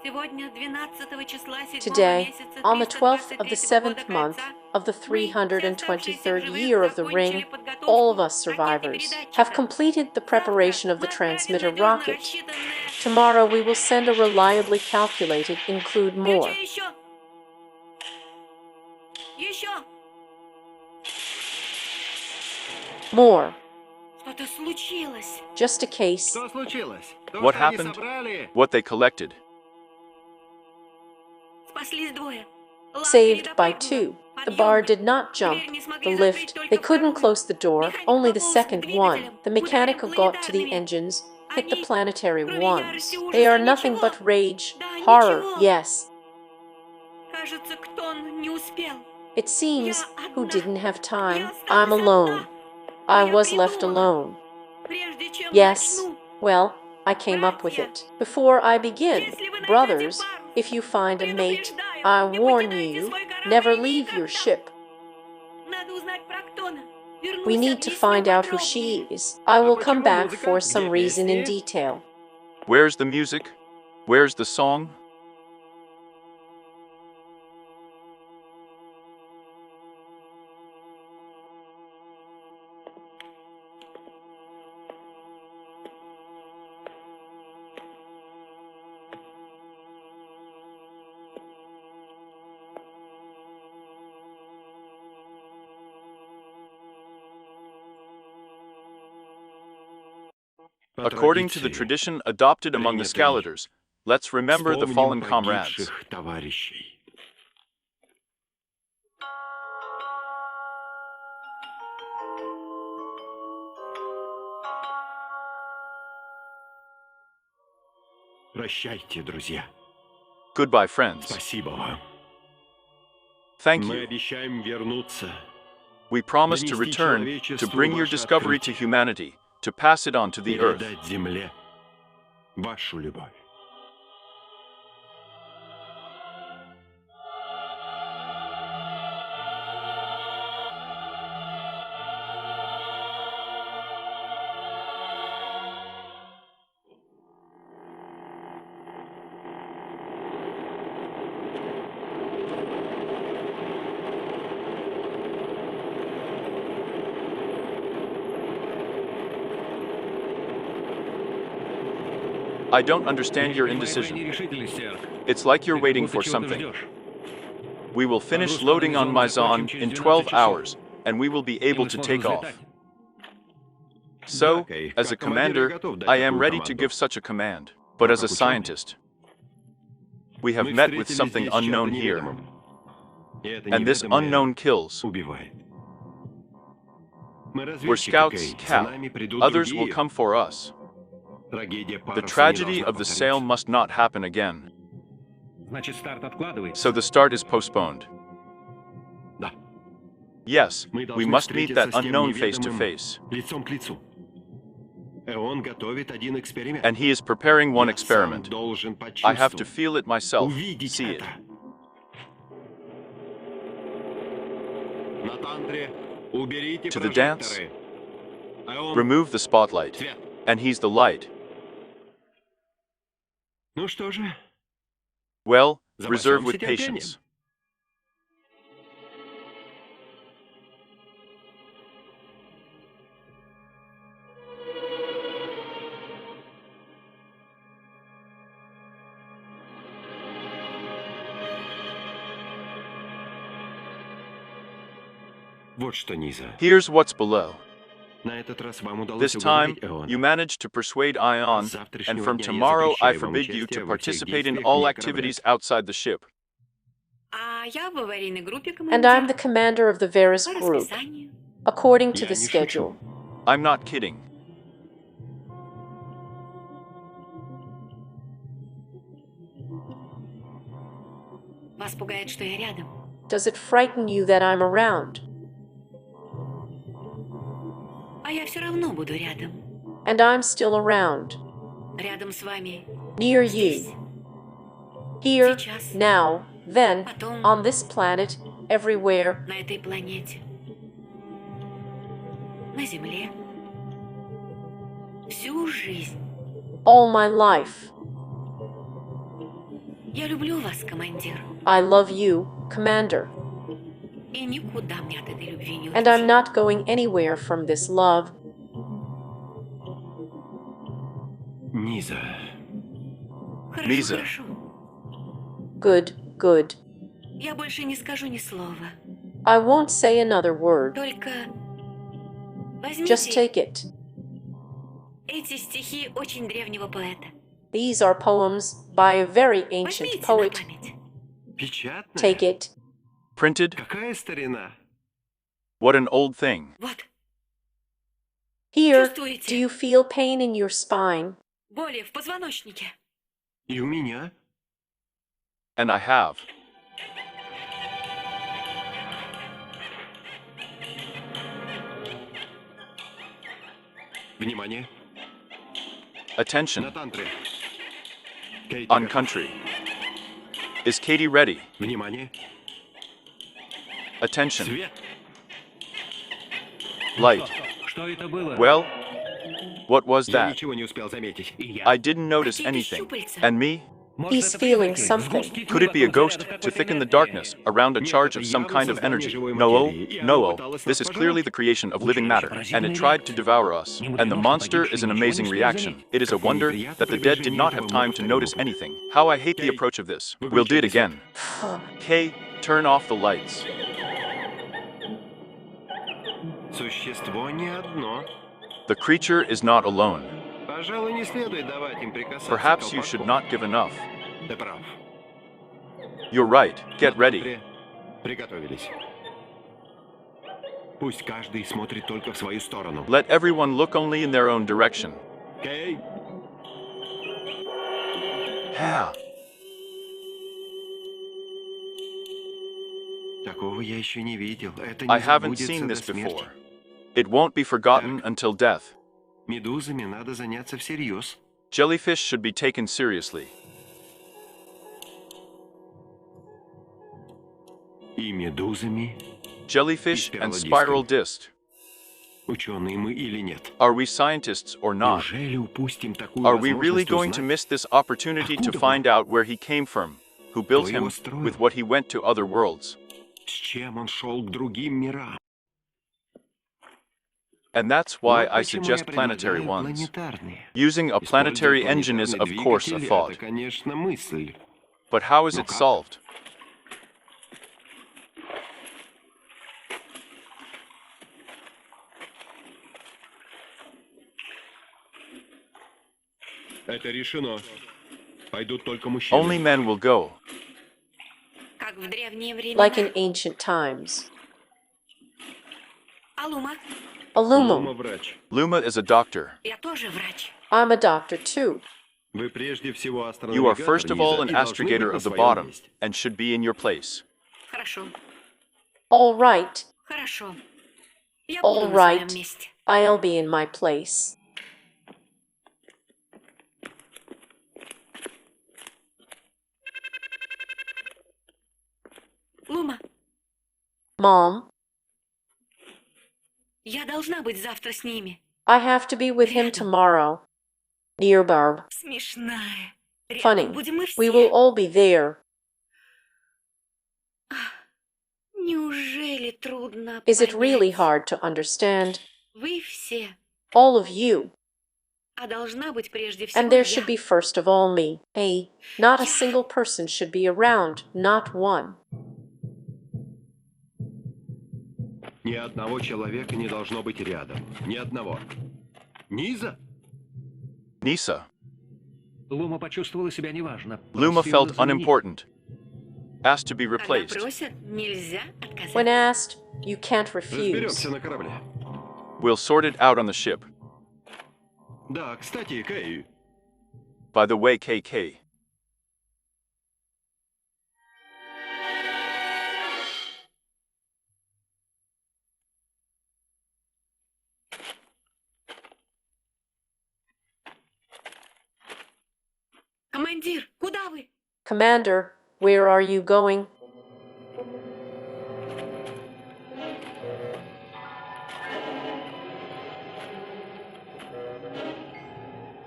Сегодня, 12 числа 7 Today, месяца on the 12th of the 323 7th года month Кольца, of the мы, все 323rd оставшиеся year живых, of the закончили ring, подготовку all of us ракеты survivors передатчика. have completed the preparation of the Завтра transmitter мы отправим rocket. надежно рассчитанное- Tomorrow we will send a reliably calculated include more. Еще. Еще. More. Что-то случилось. Just a case. Что случилось? То, What что они happened? собрали. What they collected. Спаслись двое. Ладно, Saved by передопрыгнула. 2. The Подъем. bar did not jump. Дверь не смогли The закрыть lift, только they couldn't вторую. close the door, Механик only the пополз к second one. двигателям. The Ударил mechanical got to the планетарными. engines, hit the Они, planetary кроме ones. ярости и ужаса, They are nothing ничего. but rage, Да, horror, ничего. yes. Кажется, Ктон не успел. It seems, who одна. didn't have time, Я осталась I'm alone. одна. I Я was left придумала. alone. Прежде чем Yes, начну. well, I came up with it. Before I begin, Если вы найдете brothers, парус, if you find a mate, предупреждаю, I не warn покидайте you, свой корабль never leave никогда. your ship. Надо узнать про Ктона. Вернусь, We need to объясню find out who подробнее. she is. I will come почему back музыка? for some Где reason in песни? detail. Where's the music? Where's the song? По According to the традиции, tradition adopted among the принято Scalators, let's remember the вспомним fallen comrades. погибших товарищей. Прощайте, друзья. Goodbye, friends. Спасибо вам. Thank Мы you. обещаем вернуться. We promise to Донести return, to человечеству bring your ваше discovery to открытие. humanity, to pass it on to the earth. Передать земле вашу любовь. I don't understand your Я не понимаю твоей indecision. нерешительности, Эрк. It's like you're Ты как waiting будто for чего-то something. ждешь. We will finish Загрузку loading on Amazon Myzon закончим через in 12 12 часов. hours, and we will be И able мы to сможем take off. взлетать. So, Кай, as a как командир, я commander, готов дать I am такую ready to команду. give such a command. But as a scientist, we have Мы met with встретились something здесь с чем-то unknown here, неведомым. И это and this неведомое unknown kills. убивает. Мы We're разведчики, scouts, Кай. За Cal. нами придут Others will другие. come for us. Трагедия The паруса не tragedy должна of the sail повториться. must not happen again. Значит, старт откладывается. So the start is postponed. Да. Yes, Мы we должны must meet встретиться that с тем unknown face to неведомым face. лицом к лицу. Он готовит один эксперимент. And he is preparing one Я сам experiment. должен I have to почувствовать, feel it myself, увидеть see it. это. На тантре уберите To the dance, прожекторы. А он remove the spotlight, свет. and he's the light. Ну что же, Well, reserve запасемся with терпением. patience. Вот что, Низа. Here's what's below. На этот раз вам удалось This time, уговорить Эона. you managed to persuade Ion, С and завтрашнего from дня я tomorrow I запрещаю вам forbid you участие to во всех participate in действиях all вне activities корабля. outside the ship. А я в аварийной группе And I'm the командир. commander of the Varus По group, расписанию. according to Я the не schedule. шучу. I'm not kidding. Вас пугает, что я рядом. Does it frighten you that I'm around? А я все равно буду рядом. And I'm still around, Рядом с вами. near Здесь. you. Here, Сейчас. now, then, Потом. on this planet, everywhere, На этой планете. На Земле. Всю жизнь. all my life. Я люблю вас, командир. I love you, Commander, И никуда мне от этой любви не and I'm уйти. not going anywhere from this love. Низа. Хорошо, Лиза. хорошо. Good, good. Я больше не скажу ни слова. I won't say another word. Только Just возьмите take it. эти стихи очень древнего поэта. These are poems by a very ancient Возьмите на poet. память. Печатная? Take it. Printed? Какая старина? What an old thing. Вот, Here, Чувствуете? do you feel pain in your spine? боли в позвоночнике. И у меня? And I have. Внимание. На Attention. тантре. Кейт, On country. Is Katie ready? внимание. Attention. Свет. Light. Что это было? Well, what was Я that? ничего не успел заметить. И я. I didn't notice Какие-то anything. щупальца. And me? Может, He's это feeling призраки? something. Сгустки Could тьмы it be a вокруг ghost заряда to какой-то thicken the энергии? darkness around a Нет, charge это of some явно kind of создание energy? живой No, материи, и оно no. пыталось This нас is clearly пожрать. the creation of living matter, and it tried to devour us. And the monster is an amazing reaction. It is a wonder that the dead did not have time to notice anything. How I hate the approach of this. We'll do it again. Kay, turn off the lights. Существо не одно. The creature is not alone. Пожалуй, не следует давать им прикасаться к Perhaps you should колпаку. not give enough. Ты прав. You're right. Get На ready. тантре приготовились. Пусть каждый смотрит только в свою сторону. Let everyone look only in their own direction. Кей, Yeah. такого я еще не видел. Это I не haven't забудется seen до this смерти. before. It won't be forgotten until death. Медузами надо заняться всерьез. Jellyfish should be taken seriously. И медузами, Jellyfish and spiral disc. ученые мы или нет. Are we scientists or not? Неужели упустим такую Are we really возможность going to узнать, miss this opportunity to Откуда find out where he came from, who built him, with what he went to other worlds? с чем он шел к другим мирам? And that's why Вот I почему suggest я planetary предлагаю ones. планетарные. Using a planetary Использовать engine is, of планетарный course, a двигатель — thought. это, конечно, мысль. But how is Но it как? solved? Это решено. Пойдут только мужчины. Only men will go. Как в древние Like in времена. ancient times. Алума, Aluminum. врач. Luma is a doctor. я тоже врач. I'm a doctor too. Вы прежде всего You are астронавигатор first of all низа an и должны быть astrogator на of the своем bottom месте. and should be in your place. Хорошо, All right. хорошо. Я буду All на своем right. месте. I'll be in my place. Лума, Mom, я должна быть завтра с ними. I have to be with him tomorrow. Dear Barb. Смешная. Funny. Рядом будем мы We will все. all be there. Неужели трудно Is it really понять? hard to understand? Вы все. All of you. А должна быть прежде всего And there я. should be first of all me. Hey, not a single person should be around, not one. Ни одного человека не должно быть рядом. Ни одного. Низа? Nisa. Лума почувствовала себя неважно. Luma Просила felt заменить. unimportant. Asked to be Когда replaced. просят, нельзя отказать. When asked, you can't refuse. Разберемся на корабле. We'll sort it out on the ship. Да, кстати, Кэй, By the way, KK. Командир, куда вы? Commander, where are you going?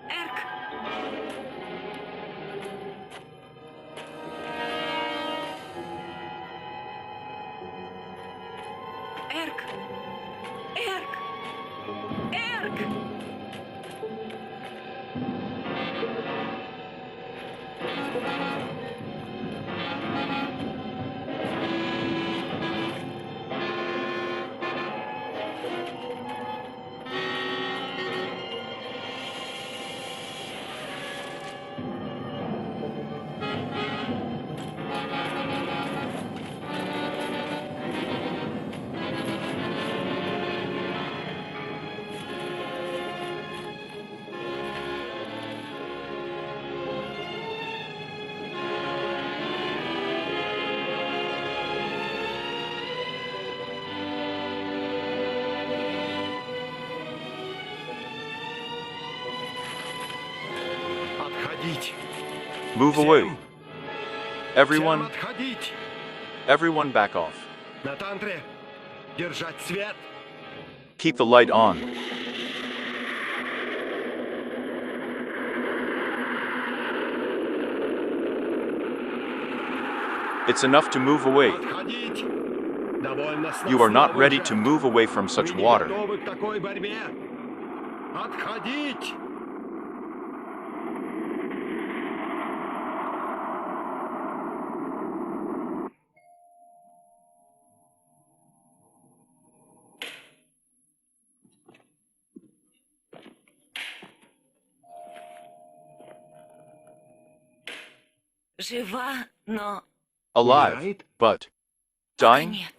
Эрк, Эрк, Эрк, Эрк. отходить. Move away. Всем Everyone, отходить. everyone back off. На тантре. Держать свет. Keep the light on. It's enough to move away. Отходить. Довольно You are not сносного ready уже. to move away from such Мы не water. готовы к такой борьбе. Отходить. Жива, но Alive, Умирает? but пока dying? нет.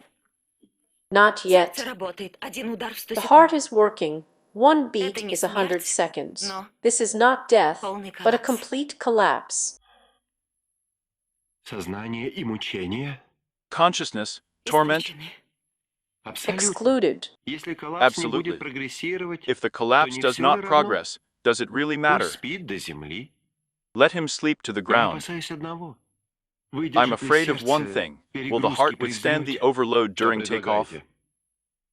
Not Сердце yet. работает. Один удар в 100 The секунд. heart is working. One beat Это не is 100 смерть, seconds. но This is not death, полный but a коллапс. complete collapse. Сознание и мучение. Consciousness, torment? Исключены. Абсолютно. Excluded. Если коллапс не Absolutely. будет прогрессировать, If the collapse не does всё not ли равно? progress, does it really matter? пусть спит до земли. Let him sleep to the Я ground. опасаюсь одного. I'm Выдержит ли afraid of one сердце thing. Will the перегрузки heart при withstand the взлете? overload Что during takeoff? предлагаете?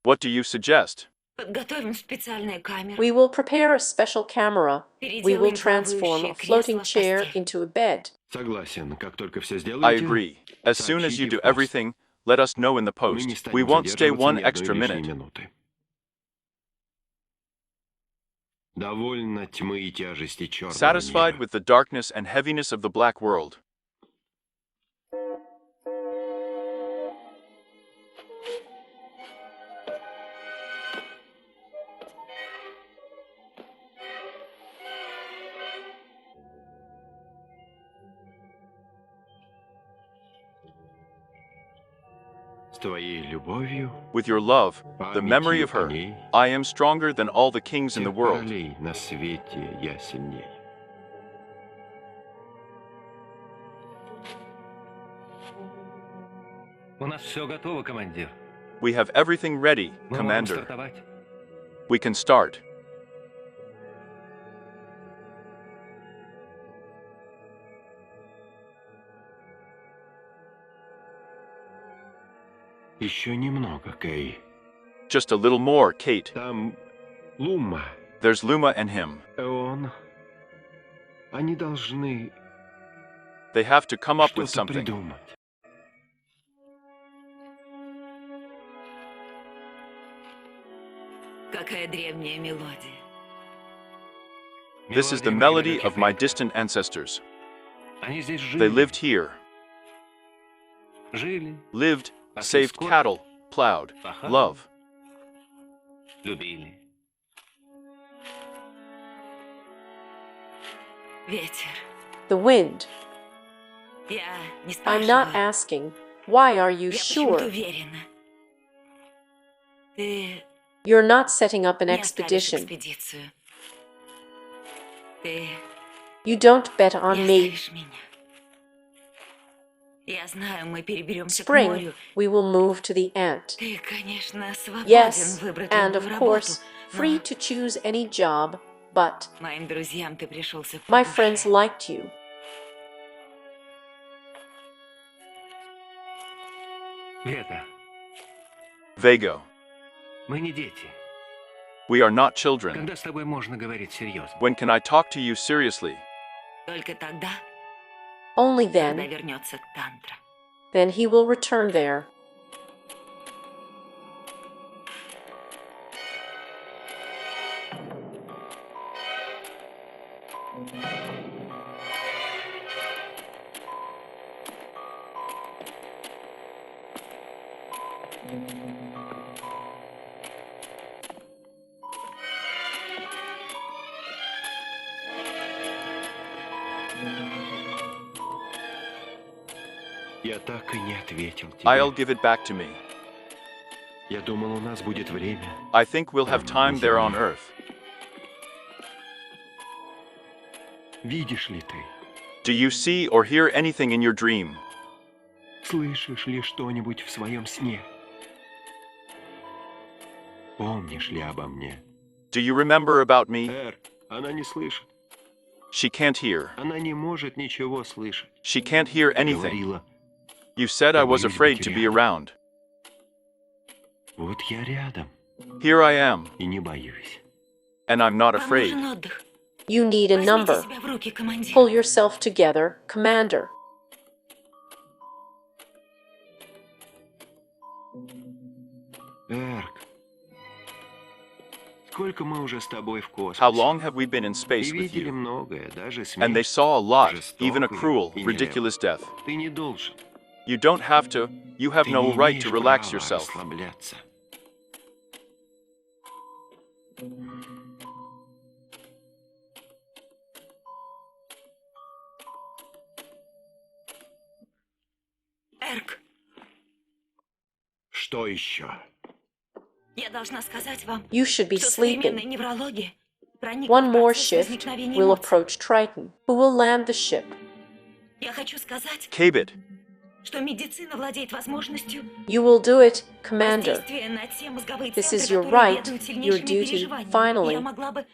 What do you suggest? Подготовим специальные камеры. We will prepare a special camera. We will Переделаем transform a плавающее floating кресло в chair постель. into a bed. Согласен. Как только все I сделаете, agree. As soon as you сообщите do в пост. everything, let us know in the Мы не post. We станем won't stay задерживаться one ни одной extra лишней minute. минуты. Довольно тьмы и тяжести черного Satisfied мира. with the darkness and heaviness of the black world. With your love, the memory of her, I am stronger than all the kings in the world. У нас все готово, командир. We have everything ready, Мы можем Commander. стартовать. We can start. Еще немного, Кей. Just a little more, Kate. Там Лума, There's Luma and him. он... Они должны They have to come up with что-то something. придумать. Какая древняя мелодия. This is the melody of my distant ancestors. Они здесь They жили. lived here, Жили, lived, saved cattle, plowed, love. любили. Ветер. The wind. Я не I'm not спрашиваю. asking, why are you Я почему-то sure? уверена. Ты You're not setting up an не оставишь expedition. экспедицию. Ты You don't bet не on me. оставишь меня. Я знаю, мы переберемся к Spring, морю. we will move to the ant. Ты, конечно, свободен Yes, выбрать and любую of работу, course, free to choose any job, but но моим друзьям ты пришелся по my душе. friends liked you. Вета, Vago. мы не дети. We are not children. Когда с тобой можно говорить серьезно? When can I talk to you seriously? Только тогда, Only когда then, вернется Тантра. then he will return there. Я так и не ответил I'll тебе. give it back to me. Я думал, у нас будет время. I think we'll have time there on Earth. Видишь ли ты? Do you see or hear anything in your dream? Слышишь ли что-нибудь в своем сне? Помнишь ли обо мне? Do you remember about me? Она не слышит. She can't hear. Она не может ничего слышать. She can't hear anything. Говорила, You said I was afraid to be around. вот я рядом Here I am, и не боюсь. and I'm not Вам afraid. нужен отдых. You need a Возьмите number. себя в руки, командир. Pull yourself together, Commander. Эрк, сколько мы уже с тобой в How космосе? long have we been in И space with видели you? многое, даже And they смерть. saw a lot, even a Жестокую cruel, и нелепую. ridiculous death. Ты не должен. You don't have to, you have Ты no не right имеешь to relax права yourself. расслабляться. Эрк, Что еще? я должна сказать вам, You should be что современная sleeping. неврология проникла One в more процесс shift возникновения will эмоций. approach Triton, who will land the ship. Я хочу сказать, Cabot, что медицина владеет возможностью You will do it, Commander. воздействия на те мозговые This центры, is your которые right, ведают your сильнейшими duty, переживаниями. finally. Я могла бы...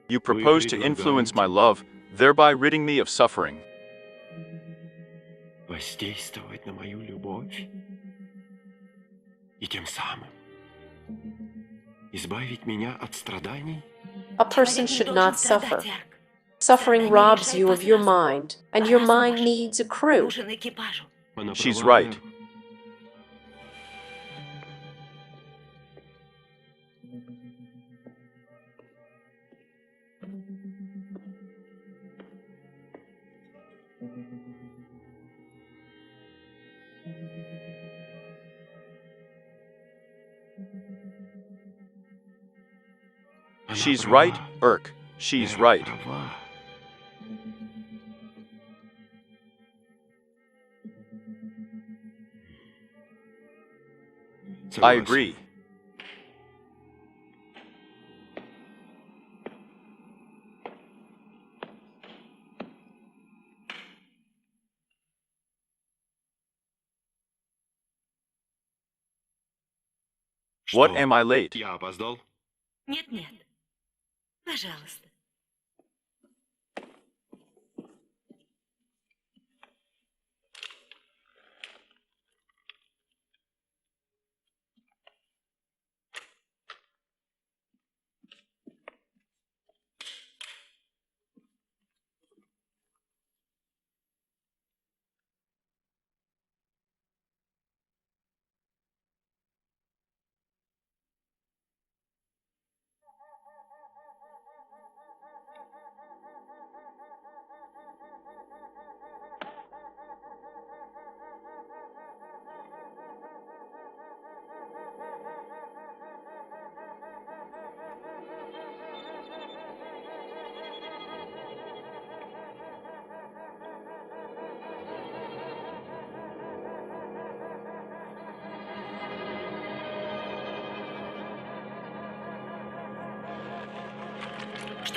you propose to influence my love, thereby ridding me of suffering. Воздействовать на мою любовь и тем самым избавить меня от страданий? A person Человек не should должен not suffer. страдать, Эрк. Suffering Страдание robs мешает you of your возрасту. mind, and А your раз mind уж needs a crew. нужен экипажу. Она She's права, right. Эрк. Она She's права. right, Irk. She's Эрк right. права. I agree. What, am I late? Я опоздал? Нет-нет. Пожалуйста.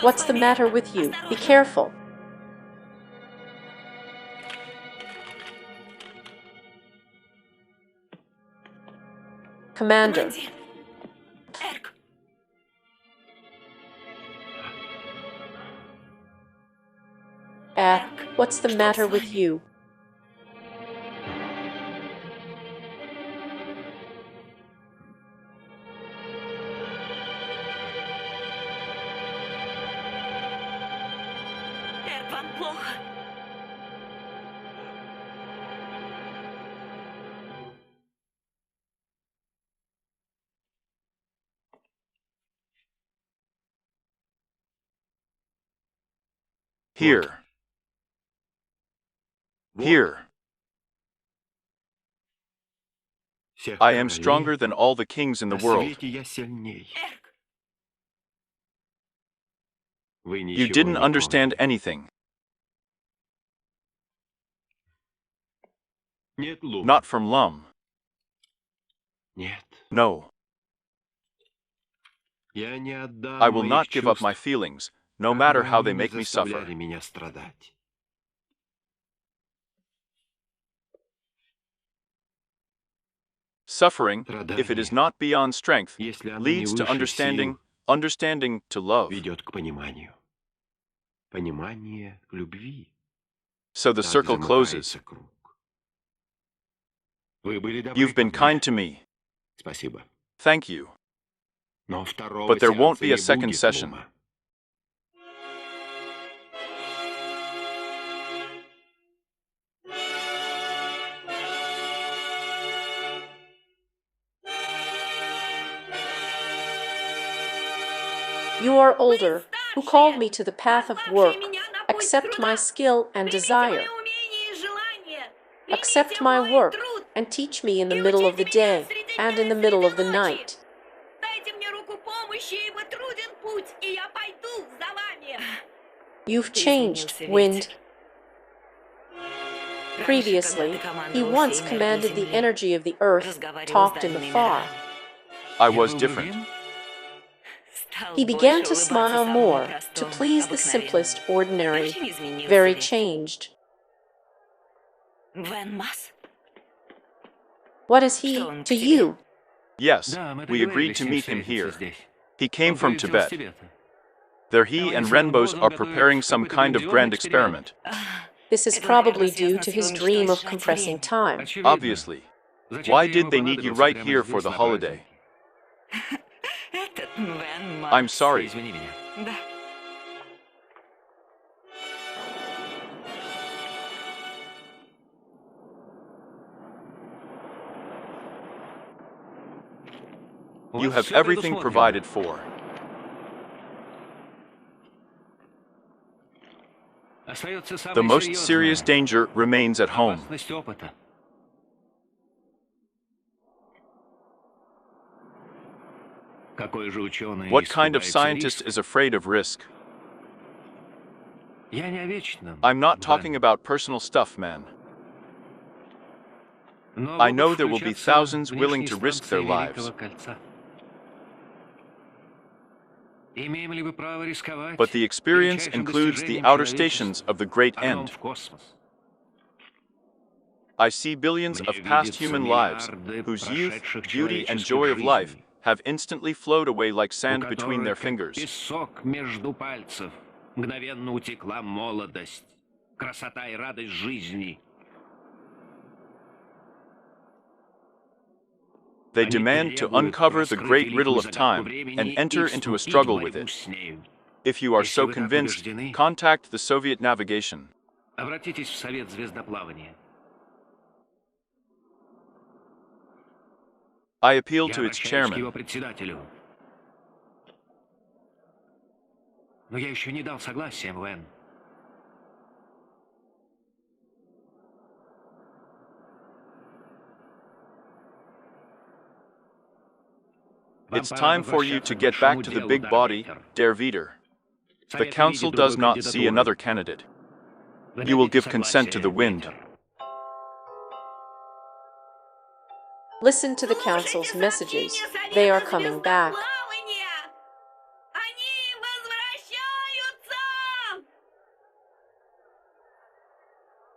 What's the matter with you? Be careful. Commander. Командир. Эрк. What's the matter with you? Эрк, вам плохо. Here. Here. Всех I am королей stronger than all the kings in the на world. свете я сильней. Эрк. Вы You ничего didn't не understand поняли. anything. Нет, Лу. Not from Lum. Нет. No. Я не отдам I will моих not give up my чувств, feelings, no как matter бы how они they ни make me suffer. заставляли меня страдать. Suffering, if it is not beyond strength, Если оно не leads to выше understanding, сил, understanding to love. ведет к пониманию. Понимание к любви. So the Так circle closes. замыкается круг. Вы были добры You've been ко kind мне. to me. Спасибо. Thank you. Но второго But there won't сеанса be a не second будет, session. Лума. You are older, who called me to the path of work. Accept my skill and desire. Accept my work and teach me in the middle of the day and in the middle of the night. You've changed, Wind. Previously, he once commanded the energy of the earth, talked in the far. I was different. He began to smile more, to please the simplest, ordinary, very changed. What is he to you? Yes, we agreed to meet him here. He came from Tibet. There he and Renbos are preparing some kind of grand experiment. This is probably due to his dream of compressing time. Obviously. Why did they need you right here for the holiday? I'm sorry. You have everything provided for. The most serious danger remains at home. What kind of scientist is afraid of risk? I'm not talking about personal stuff, man. I know there will be thousands willing to risk their lives. But the experience includes the outer stations of the great end. I see billions of past human lives, whose youth, beauty, and joy of life have instantly flowed away like sand between their fingers. They demand to uncover the great riddle of time and enter into a struggle with it. If you are so convinced, contact the Soviet navigation. I appeal to its chairman. It's time for you to get back to the big body, Der Wieder. The Council does not see another candidate. You will give consent to the wind. Listen to the Council's messages. They are coming back.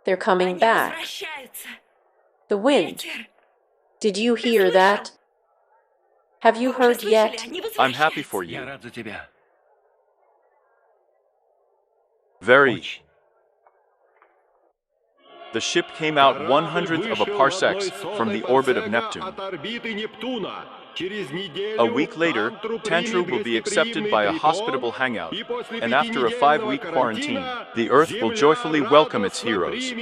They're coming back. The wind. Did you hear that? Have you heard yet? I'm happy for you. Very. The ship came out 1/100th of a parsec from the orbit of Neptune. A week later, Tantra will be accepted by a hospitable hangout, and after a 5-week quarantine, the Earth will joyfully welcome its heroes.